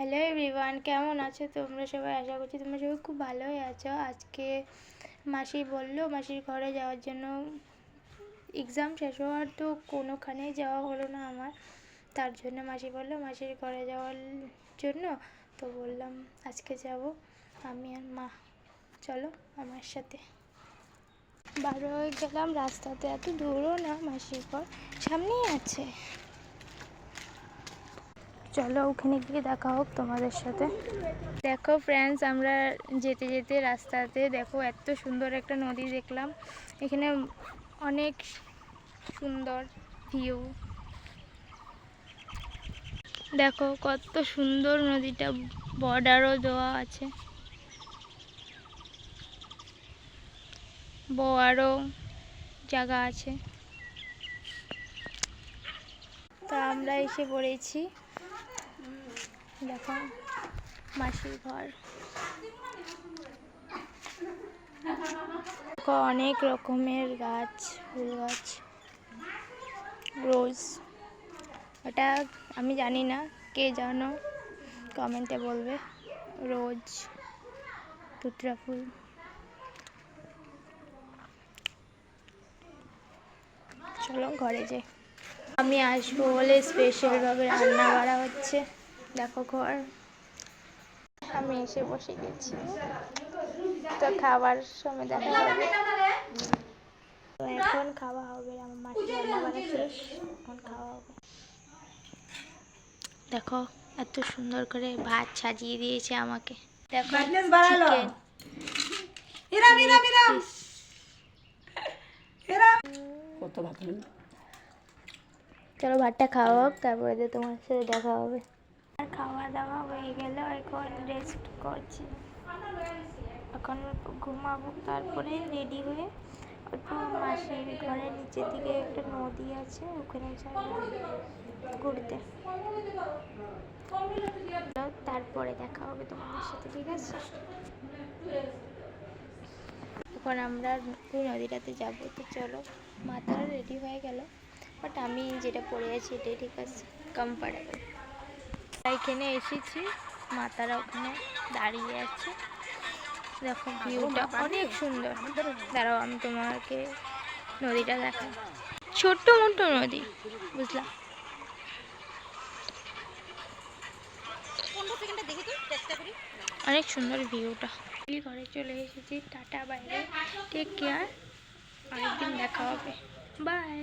Hello everyone, কেমন আছো তোমরা সবাই? আশা করছি তোমরা সবাই খুব ভালোই আছো। আজকে মাসি বললো মাসির ঘরে যাওয়ার জন্য। এক্সাম শেষ হওয়ার তো কোনোখানেই যাওয়া হলো না আমার, তার জন্য মাসি বললো মাসির ঘরে যাওয়ার জন্য। তো বললাম আজকে যাব আমি আর মা, চলো আমার সাথে। বার হয়ে গেলাম, রাস্তাতে এত দূরও না, মাসির ঘর সামনেই আছে। চলো ওখানে গিয়ে দেখা হোক তোমাদের সাথে। দেখো ফ্রেন্ডস, আমরা যেতে যেতে রাস্তাতে দেখো এত সুন্দর একটা নদী দেখলাম। এখানে অনেক সুন্দর ভিউ, দেখো কত সুন্দর নদীটা, বর্ডারও দেওয়া আছে, বড়ও জায়গা আছে। তা আমরা এসে পড়েছি, দেখো মাসির ঘর। অনেক রকমের গাছ, ফুল গাছ, রোজ, ওটা আমি জানি না, কে জানো কমেন্টে বলবে। রোজ, তুতরা ফুল। চলো ঘরে যাই। আমি আসবো বলে স্পেশালভাবে রান্না করা হচ্ছে। দেখো ঘর, আমি এসে বসে গেছি, তো খাবার সময় দেখা হবে। তো এখন খাওয়া হবে, আমার মাসি রান্না করা শেষ, এখন খাওয়া হবে। দেখো এত সুন্দর করে ভাত সাজিয়ে দিয়েছে আমাকে। দেখো চিকেন, চলো ভাতটা খাওয়া হোক, তারপরে তো তোমার সাথে দেখা হবে। আর খাওয়া দাওয়া হয়ে গেল, এখন রেস্ট করছি, এখন ঘুমাবো, তারপরে রেডি হয়ে একটু মাসির ঘরের নিচের দিকে একটা নদী আছে, ওখানে যাবো ঘুরতে। তারপরে দেখা হবে তোমাদের সাথে, ঠিক আছে? এখন আমরা ওই নদীটাতে যাবো, তো চলো। মাথাটা রেডি হয়ে গেল, বাট আমি যেটা পরে আছি এটাই ঠিক আছে, কমফর্টেবল। এখানে এসেছি, মাতারা ওখানে দাঁড়িয়ে আছে, দেখো ভিউটা অনেক সুন্দর। দাঁড়াও আমি তোমাকে নদীটা দেখাই, ছোট্ট মোটো নদী, বুঝলাম। অনেক সুন্দর ভিউটা। ঘরে চলে এসেছি, টাটা, বাইরে, টেক কেয়ার, অনেকদিন দেখা হবে, বাই।